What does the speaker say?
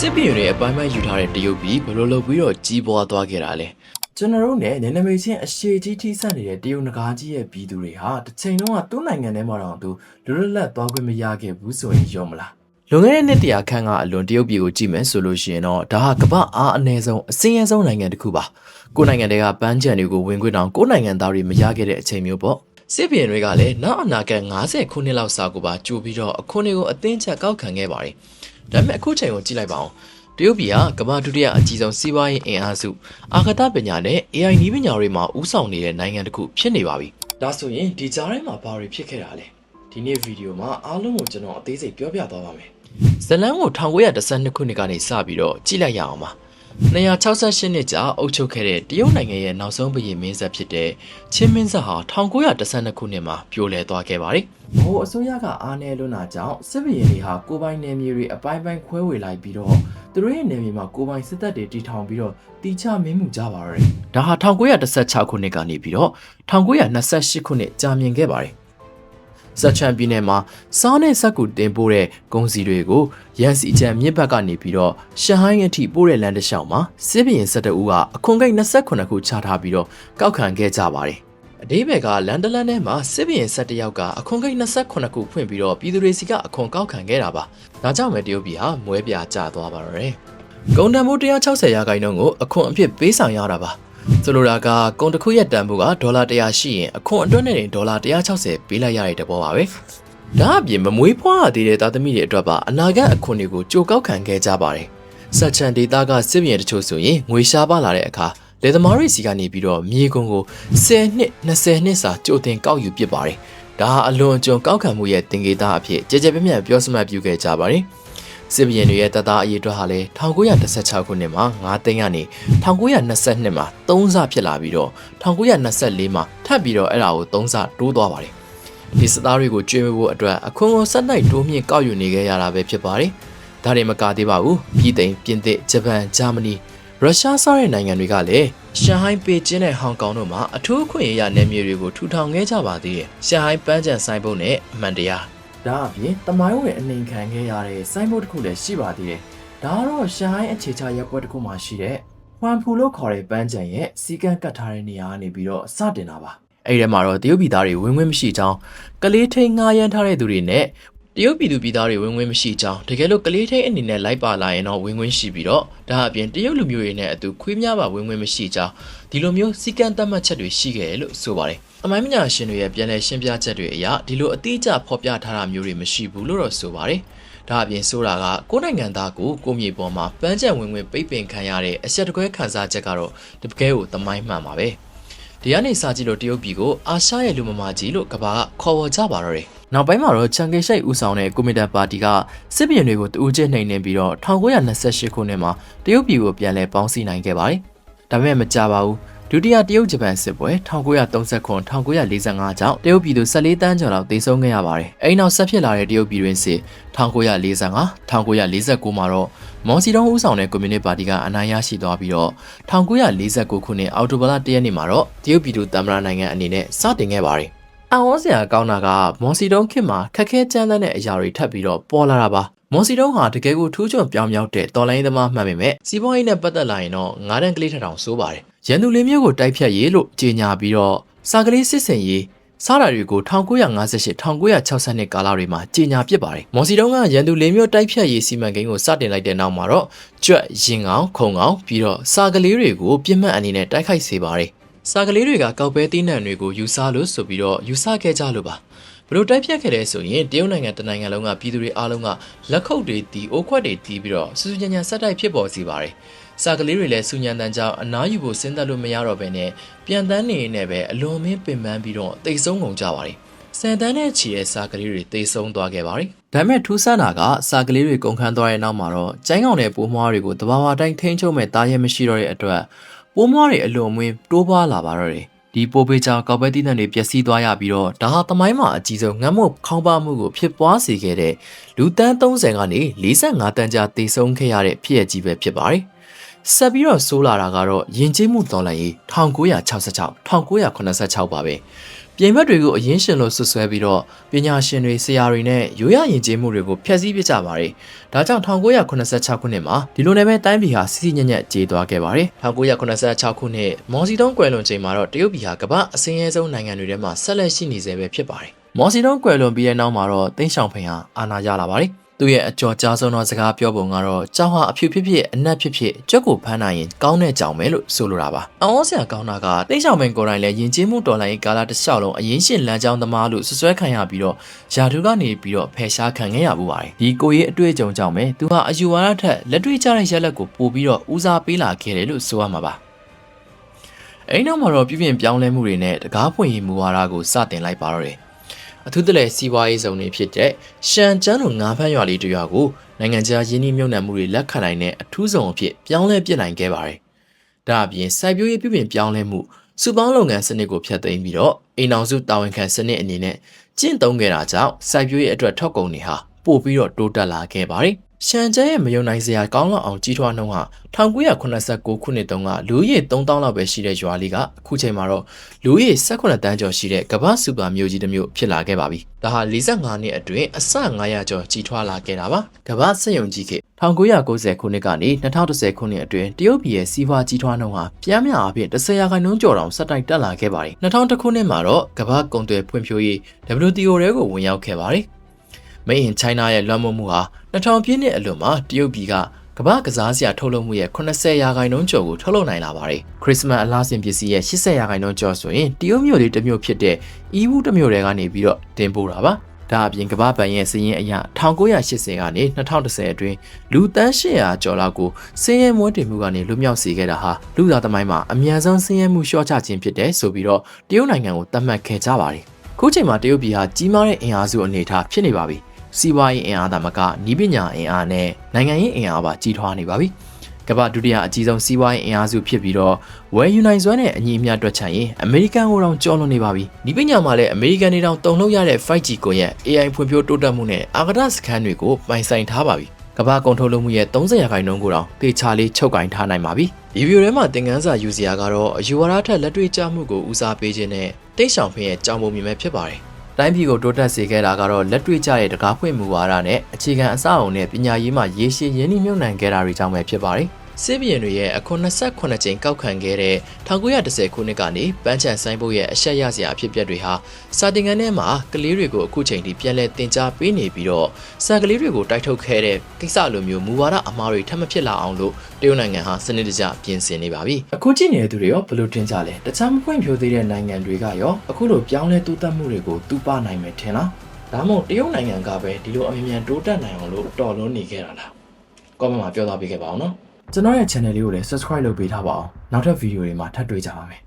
စစ်ပြေတွေအပိုင်းပိုင်းယူထားတဲ့တရုတ်ပြည်ဘယ်လိုလုပ်ပြီးတော့ကြီးပွားသွားခဲ့တာလဲကျွန်တော်တို့နဲ့နယ်နိမိတ်ချင်းအရှေ့ကြီးထိစပ်နေတဲ့တရုတ်နဂါးကြီးရဲ့ပြည်သူတွေဟာတစ်ချိန်လုံးကသူ့နိုင်ငံထဲမှာတော့သူလွတ်လပ်သွားခွင့်မရခဲ့ဘူးဆိုရင်ရောမလားလွန်ခဲ့တဲ့နှစ်တရာခန့်ကအလွန်တရုတ်ပြည်ကိုကြည့်မယ်ဆိုလို့ရှိရင်တော့ဒါဟာကမ္ဘာအားအနည်းဆုံးအစင်းရဲဆုံးနိုင်ငံတစ်ခုပါကိုယ်နိုင်ငံတွေကပန်းချံတွေကိုဝင်ခွင့်တောင်ကိုယ်နိုင်ငံသားတွေမရခဲ့တဲ့အချိန်မျိုးပေါ့စစ်ပြေတွေကလည်းနောက်အနာဂတ်50ခုနှစ်လောက်စာကိုပါကြိုပြီးတော့အခွန်တွေကိုအသင်းချက်ကောက်ခံခဲ့ပါတယ်ဒါပေမဲ့အခုချိန်ကိုကြည့်လိုက်ပါဦးတရုတ်ပြည်ကကမ္ဘာဒုတိယအကြီးဆုံးစီးပွားရေးအင်အားစုအာကာသပညာနဲ့ AI နည်းပညာတွေမှာဦးဆောင်နေတဲ့နိုင်ငံတစ်ခုဖြစ်နေပါပြီ။ဒါဆိုရင်ဒီကြားထဲမှာဘာတွေဖြစ်ခဲ့တာလဲ။ဒီနေ့ဗီဒီယိုမှာအားလုံးကိုကျွန်တော်အသေးစိတ်ပြောပြသွားပါမယ်။ဇလန်းကို1912ခုနှစ်ကနေစပြီးတော့ကြည့်လိုက်ရအောင်ပါ။268နှစ်ကြာအုပ်ချုပ်ခဲ့တဲ့တရုတ်နိုင်ငံရဲ့နောက်ဆုံးဘုရင်မင်းဆက်ဖြစ်တဲ့ချင်းမင်းဆက်ဟာ1912ခုနှစ်မှာပြိုလဲသွားခဲ့ပါတယ်။ဘိုးအစိုးရကအားနည်းလွန်းတာကြောင့်စစ်ဘရင်တွေဟာကိုပိုင်နယ်မြေတွေအပိုင်းပိုင်းခွဲဝေလိုက်ပြီးတော့သူတို့ရဲ့နယ်မြေမှာကိုပိုင်စစ်တပ်တွေတီထောင်ပြီးတော့တီချမင်းမှုကြပါတော့တယ်။ဒါဟာ1916ခုနှစ်ကနေပြီးတော့1928ခုနှစ်ကြာမြင့်ခဲ့ပါတယ်။စချန်ပြည်နယ်မှာစားနဲ့စက်ကူတင်ပို့တဲ့ကုန်စည်တွေကိုရန်စီချန်မြစ်ဘက်ကနေပြီးတော့ရှန်ဟိုင်းအထိပို့တဲ့လမ်းတစ်လျှောက်မှာစစ်ဘရင်12ဦးကအခွန်ကိတ်28ခုချထားပြီးတော့ကောက်ခံခဲ့ကြပါတယ်။အဓိပ္ပာယ်ကလန်ဒလန်ထဲမှာစစ်ဘရင်17ယောက်ကအခွန်ကိတ်28ခုဖွင့်ပြီးတော့ပြည်သူတွေစီကအခွန်ကောက်ခံခဲ့တာပါ။ဒါကြောင့်ပဲတရုတ်ပြည်ဟာမွဲပြာကျသွားပါတော့တယ်။ကုန်တန်ဖိုး160ရာခိုင်နှုန်းကိုအခွန်အဖြစ်ပေးဆောင်ရတာပါ။ဆိုလိုတာကကုန်တစ်ခုရဲ့တန်ဖိုးကဒေါ်လာ100ရှိရင်အခွန်အတွက်နဲ့ဒေါ်လာ160ပေးလိုက်ရတဲ့တဘောပါပဲ။ဒါအပြင်မမွေးဖွားရသေးတဲ့သားသမီးတွေအတွက်ပါအနာဂတ်အခွန်တွေကိုကြိုကောက်ခံခဲ့ကြပါတယ်။စက်ချန်ဒေတာကစစ်ဘရင်တချို့ဆိုရင်ငွေရှားပါလာတဲ့အခါလေသမားတွေစီကနေပြီးတော့မြေကုန်ကို10နှစ်20နှစ်စာကြိုတင်ကောက်ယူပစ်ပါတယ်။ဒါဟာအလွန်အကျွံကောက်ခံမှုရဲ့တင်ကေတာအဖြစ်ကြကြပြန့်ပြန့်ပြောစမှတ်ပြုခဲ့ကြပါတယ်။စစ်ဘရင်တွေရဲ့တပ်သားအရေးအတွက်ဟာလည်း1916ခုနှစ်မှာ9သိန်းကနေ1922မှာ3ဆဖြစ်လာပြီးတော့1924မှာထပ်ပြီးတော့အဲ့ဒါကို3ဆတိုးသွားပါတယ်။ဒီစစ်သားတွေကိုကျွေးမဖို့အတွက်အခွန်ကိုဆက်နိုင်တိုးမြင့်ကောက်ယူနေခဲ့ရတာပဲဖြစ်ပါတယ်။ဒါတွေမကသေးပါဘူး။ပြည်သိမ်းပြင်သစ်ဂျပန်ဂျာမနီရုရှားစတဲ့နိုင်ငံတွေကလည်းရှန်ဟိုင်းပေကျင်းနဲ့ဟောင်ကောင်တို့မှာအထူးအခွင့်အရေးနယ်မြေတွေကိုထူထောင်ခဲ့ကြပါသေးတယ်။ရှန်ဟိုင်းပန်းချံဆိုင်ဘုတ်နဲ့အမှန်တရားဒါအပြင်တမိုင်းဝင်အနေခံခဲ့ရတဲ့စိုင်းဘုတ်တစ်ခုလည်းရှိပါသေးတယ်။ဒါကတော့ရှန်ဟိုင်းအခြေချရပ်ကွက်တစ်ခုမှာရှိတဲ့ဟွမ်ဖူလို့ခေါ်တဲ့ပန်းချံရဲ့စီကံကတ်ထားတဲ့နေရာကနေပြီးတော့စတင်တာပါ။အဲ့ဒီမှာတော့တရုတ်ပြည်သားတွေဝင်ခွင့်မရှိကြောင်းကလေးထိန်ငှားရမ်းထားတဲ့သူတွေနဲ့တရုတ်ပြည်သူပြည်သားတွေဝင်ခွင့်မရှိကြောင်းတကယ်လို့ကလေးထိန်အနေနဲ့လိုက်ပါလာရင်တော့ဝင်ခွင့်ရှိပြီးတော့ဒါအပြင်တရုတ်လူမျိုးတွေနဲ့အတူခွေးများပါဝင်ခွင့်မရှိကြောင်းဒီလိုမျိုးစီကံသတ်မှတ်ချက်တွေရှိခဲ့တယ်လို့ဆိုပါတယ်။အမိုင်းပညာရှင်တွေရဲ့ပြန်လည်ရှင်းပြချက်တွေအရဒီလိုအတိအကျဖော်ပြထားတာမျိုးတွေမရှိဘူးလို့တော့ဆိုပါတယ်။ဒါအပြင်ဆိုတာကကိုယ်နိုင်ငံသားကိုမြေပေါ်မှာပန်းချံဝင်ပိတ်ပင်ခံရတဲ့အဆက်တကွဲခန်းစားချက်ကတော့တကယ်ကိုသမိုင်းမှန်ပါပဲ။ဒီကနေစာကြည့်လို့တရုတ်ပြည်ကိုအာရှရဲ့လူမမာကြီးလို့ကဘာကခေါ်ဝေါ်ကြပါတော့တယ်။နောက်ပိုင်းမှာတော့ချန်ကေရှိတ်ဦးဆောင်တဲ့ကွန်မန်ဒါပါတီကစစ်ဘရင်တွေကိုတူးကျနှိမ်နှင်းပြီးတော့1928ခုနှစ်မှာတရုတ်ပြည်ကိုပြန်လည်ပေါင်းစည်းနိုင်ခဲ့ပါတယ်။ဒါပေမဲ့မကြပါဘူး။ဒုတိယတရုတ်ဂျပန်စစ်ပွဲ1939-1945ကြောင့်တရုတ်ပြည်သူ14တန်းကျော်လောက်သေဆုံးခဲ့ရပါတယ်။အဲဒီနောက်ဆက်ဖြစ်လာတဲ့တရုတ်ပြည်တွင်းစစ်1945-1949မှာတော့မော်စီတုံးဦးဆောင်တဲ့ကွန်မြူနစ်ပါတီကအနိုင်ရရှိသွားပြီးတော့1949ခုနှစ်အောက်တိုဘာလ1ရက်နေ့မှာတော့တရုတ်ပြည်သူသမ္မတနိုင်ငံအနေနဲ့စတင်ခဲ့ပါတယ်။အံ့ဩစရာကောင်းတာကမော်စီတုံးခေတ်မှာခက်ခဲကြမ်းတမ်းတဲ့အရာတွေထပ်ပြီးတော့ပေါ်လာတာပါ။မော်စီတုံးဟာတကယ်ကိုထူးချွန်ပြောင်မြောက်တဲ့တော်လိုင်းသမားမှန်ပေမဲ့စီးပွားရေးနဲ့ပတ်သက်လာရင်တော့9တန်းကလေးထထောင်ဆိုးပါတယ်။ရန်သူလေးမျိုးကိုတိုက်ဖြတ်ရေးလို့ကြေညာပြီးတော့စာကလေးစစ်စင်ရေးစားတာတွေကို1958-1962ကာလတွေမှာကြေညာပစ်ပါတယ်။မော်စီတုံးကရန်သူလေးမျိုးတိုက်ဖြတ်ရေးစီမံကိန်းကိုစတင်လိုက်တဲ့နောက်မှာတော့ကြွက်ရင်ကောင်ခုံကောင်ပြီးတော့စာကလေးတွေကိုပြစ်မှတ်အနေနဲ့တိုက်ခိုက်စေပါတယ်။စာကလေးတွေကကောက်ပဲသီးနှံတွေကိုယူဆလို့ဆိုပြီးတော့ယူဆခဲ့ကြလို့ပါဘလို့တိုက်ဖြတ်ခဲ့တဲ့ဆိုရင်တရုတ်နိုင်ငံတနိုင်ငံလုံးကပြည်သူတွေအားလုံးကလက်ခုပ်တွေတီးအိုးခွက်တွေတီးပြီးတော့စူးစူးညံညံဆက်တိုက်ဖြစ်ပေါ်စီပါတယ်။စာကလေးတွေလည်းစူညံတန်ကြောင့်အနားယူဖို့စဉ်းသက်လို့မရတော့ဘဲနဲ့ပြန်တန်းနေနေပဲအလွန်မင်းပင်ပန်းပြီးတော့တိတ်ဆုံးကုန်ကြပါတယ်။စံတန်းနဲ့ချီတဲ့စာကလေးတွေတိတ်ဆုံးသွားခဲ့ပါတယ်။ဒါပေမဲ့ထူးဆန်းတာကစာကလေးတွေကုန်ခန်းသွားတဲ့နောက်မှာတော့ကျိုင်းကောင်တဲ့ပိုးမွားတွေကိုတဘာဝတိုင်းထိန်းချုပ်မဲ့တားရဲမရှိတော့တဲ့အတွက်ပိုးမွားတွေအလွန်မင်းတိုးပွားလာပါတော့တယ်။ဒီပိုးပေးကြောင်ကောက်ပဲတိနှံတွေပျက်စီးသွားရပြီးတော့ဒါဟာသမိုင်းမှာအကြီးဆုံးငတ်မွတ်ခေါင်းပါမှုကိုဖြစ်ပွားစေခဲ့တဲ့လူတန်း30ကနေ45တန်းကြာတည်ဆုံးခဲ့ရတဲ့ဖြစ်ရကြီးပဲဖြစ်ပါတယ်။ဆက်ပြီးတော့ဆိုးလာတာကတော့ယဉ်ကျေးမှုတော်လှန်ရေး1966-1986ပါပဲ။ ပြင်ဘက်တွေကိုအရင်ရှင်လို့ဆွဆွဲပြီးတော့ပညာရှင်တွေဆရာတွေနဲ့ရိုးရရင်ကျေးမှုတွေကိုဖျက်ဆီးပစ်ကြပါတယ်။ဒါကြောင့်1986ခုနှစ်မှာဒီလိုနဲ့ပဲတိုင်းပြည်ဟာစီစီညံ့ညံ့ကြေးသွားခဲ့ပါတယ်။1986ခုနှစ်မော်စီတုံးကွယ်လွန်ချိန်မှာတော့တရုတ်ပြည်ဟာကမ္ဘာအစင်းရဲဆုံးနိုင်ငံတွေထဲမှာဆက်လက်ရှိနေဆဲပဲဖြစ်ပါတယ်။မော်စီတုံးကွယ်လွန်ပြီးတဲ့နောက်မှာတော့တိန့်ရှောင်ဖိန်ဟာအာဏာရလာပါတယ်။သူရဲ့အကျော်ကြားဆုံးသောစကားပြောပုံကတော့ကြောင်ဟာအဖြူဖြစ်ဖြစ်အနက်ဖြစ်ဖြစ်ကြွက်ကိုဖမ်းနိုင်ရင်ကောင်းတဲ့ကြောင်ပဲလို့ဆိုလိုတာပါ။အော်ဆရာကောင်းတာကတိတ်ဆောင်ပင်ကိုယ်တိုင်လည်းယဉ်ကျေးမှုတော်လှန်ရေးကာလတစ်လျှောက်လုံးအရင်ရှင်လမ်းကြောင်းသမားလို့ဆွဆွဲခံရပြီးတော့ယာထုကနေပြီးတော့ဖယ်ရှားခံခဲ့ရမှုပါတယ်။ဒီကိုရေးအတွေ့အကြုံကြောင့်ပဲသူဟာအယူဝါဒထက်လက်တွေ့ကျတဲ့ရက်လက်ကိုပို့ပြီးတော့ဦးစားပေးလာခဲ့တယ်လို့ဆိုရမှာပါ။အဲဒီနောက်မှာတော့ပြည်ပြင်ပြောင်းလဲမှုတွေနဲ့တကားဖွင့်ရေးမူဝါဒကိုစတင်လိုက်ပါတော့တယ်။အထူးသဖြင့်စီးပွားရေးဆောင်တွေဖြစ်တဲ့ရှန်ကျန်းလိုငါးဖမ်းရွာလေးတစ်ရွာကိုနိုင်ငံခြားရင်းနှီးမြှုပ်နှံမှုတွေလက်ခံနိုင်တဲ့အထူးဆောင်အဖြစ်ပြောင်းလဲပြစ်နိုင်ခဲ့ပါတယ်။ဒါအပြင်စိုက်ပျိုးရေးပြုပြင်ပြောင်းလဲမှုစုပေါင်းလုပ်ငန်းစနစ်ကိုဖျက်သိမ်းပြီးတော့အိမ်အောင်စုတာဝန်ခံစနစ်အနေနဲ့ကျင့်သုံးခဲ့တာကြောင့်စိုက်ပျိုးရေးအတွက်ထောက်ကုန်တွေဟာပို့ပြီးတော့တိုးတက်လာခဲ့ပါတယ်။ရှန်ကျန်းရဲ့မယုံနိုင်စရာကောင်းလောက်အောင်ကြီးထွားနှုန်းဟာ1989ခုနှစ်တုန်းကလူဦးရေ3000လောက်ပဲရှိတဲ့ရွာလေးကအခုချိန်မှာတော့လူဦးရေ18တန်းကျော်ရှိတဲ့ကမ္ဘာစူပါမြို့ကြီးတစ်မြို့ဖြစ်လာခဲ့ပါပြီ။ဒါဟာ45နှစ်အတွင်းအဆ900ကျော်ကြီးထွားလာခဲ့တာပါ။ကမ္ဘာစက်ရုံကြီးခေတ်1990ခုနှစ်ကနေ2010ခုနှစ်အတွင်းတရုတ်ပြည်ရဲ့စီးပွားကြီးထွားနှုန်းဟာပြင်းပြအဖြစ်10%ကျော်တောင်ဆက်တိုက်တက်လာခဲ့ပါတယ်။2000ခုနှစ်မှာတော့ကမ္ဘာကုန်သွယ်ဖွံ့ဖြိုးရေး WTO ထဲကိုဝင်ရောက်ခဲ့ပါတယ်။ Made in China ရဲ့လွှမ်းမိုးမှုဟာ2000ပြည့်နှစ်အလွန်မှာတရုတ်ပြည်ကကမ္ဘာကစားစရာထုတ်လုပ်မှုရဲ့80%ကျော်ကိုထုတ်လုပ်နိုင်လာပါတယ်။ခရစ်စမတ်အလားစင်ပစ္စည်းရဲ့80%ကျော်ဆိုရင်တရုတ်မြို့လေးတစ်မြို့ဖြစ်တဲ့အီဝူတစ်မြို့တဲကနေပြီးတော့တင်ပို့တာပါ။ဒါအပြင်ကမ္ဘာဘဏ်ရဲ့စာရင်းအရ1980ကနေ2010အတွင်းလူသန်း800ကျော်လောက်ကိုစင်းရဲမွေးတင်မှုကနေလွတ်မြောက်စေခဲ့တာဟာလူသားသမိုင်းမှာအများဆုံးစင်းရဲမှုလျှော့ချခြင်းဖြစ်တဲ့ဆိုပြီးတော့တရုတ်နိုင်ငံကိုသတ်မှတ်ခဲ့ကြပါတယ်။ခုချိန်မှာတရုတ်ပြည်ဟာကြီးမားတဲ့အင်အားစုအနေအထားဖြစ်နေပါပြီ။စီးပွားရေးအင်အားသာမကနည်းပညာအင်အားနဲ့နိုင်ငံရေးအင်အားပါကြီးထွားနေပါပြီ။ကမ္ဘာဒုတိယအကြီးဆုံးစီးပွားရေးအင်အားစုဖြစ်ပြီးတော့ဝယ်ယူနိုင်စွမ်းနဲ့အညီအမျှတွက်ချက်ရင်အမေရိကန်ကိုတောင်ကျော်လွန်နေပါပြီ။နည်းပညာမှာလည်းအမေရိကန်တွေတောင်တုံ့လှုပ်ရတဲ့ 5G ကွန်ရက် AI ဖွံ့ဖြိုးတိုးတက်မှုနဲ့အာကာသစခန်းတွေကိုပိုင်ဆိုင်ထားပါပြီ။ကမ္ဘာကုန်ထုတ်လုပ်မှုရဲ့30%ကိုတောင်တေချာလေးချုပ်ကင်ထားနိုင်ပါပြီ။ဒီဗီဒီယိုထဲမှာသင်ခန်းစာယူစရာကတော့အယူဝါဒထက်လက်တွေ့ကျမှုကိုဦးစားပေးခြင်းနဲ့တိတ်ဆောင်ဖင်းရဲ့ကြောင်ပုံမြင်မဲ့ဖြစ်ပါတယ်။တိုင်းပြည်ကိုတိုးတက်စေခဲ့တာကတော့လက်တွေ့ကျတဲ့တကားဖွင့်မှုဝါဒနဲ့အခြေခံအစအုံနဲ့ပညာရေးမှာရေရှည်ရင်းနှီးမြှုပ်နှံခဲ့တာတွေကြောင့်ပဲဖြစ်ပါတယ်။စစ်ဘီယန်တွေရဲ့အခွန်28ကြိမ်ကောက်ခံခဲ့တဲ့1910ခုနှစ်ကနေပန်းချန်ဆိုင်ဘုတ်ရဲ့အရှက်ရစရာအဖြစ်အပျက်တွေဟာစာတင်ခန်းထဲမှာကလေးတွေကိုအခုချိန်ထိပြန်လည်သင်ကြားပေးနေပြီးတော့စာကလေးတွေကိုတိုက်ထုတ်ခဲ့တဲ့ကိစ္စလိုမျိုးမူဝါဒအမှားတွေထပ်မဖြစ်လာအောင်လို့တရုတ်နိုင်ငံဟာစနစ်တကျပြင်ဆင်နေပါပြီ။အခုကြည့်နေတဲ့သူတွေရောဘယ်လိုထင်ကြလဲ။တခြားမဖွင့်ဖြိုးသေးတဲ့နိုင်ငံတွေကရောအခုလိုပြောင်းလဲတိုးတက်မှုတွေကိုတူပနိုင်မယ်ထင်လား။ဒါမှမဟုတ်တရုတ်နိုင်ငံကပဲဒီလိုအမြင်မြန်တိုးတက်နိုင်အောင်လို့တော်လုံးနေခဲ့တာလား။ comment မှာပြောသားပေးခဲ့ပါအောင်နော်။ကျွန်တော်ရဲ့ channel လေးကိုလည်း subscribe လုပ်ပေးထားပါအောင်နောက်ထပ်ဗီဒီယိုတွေမှာထပ်တွေ့ကြပါမယ်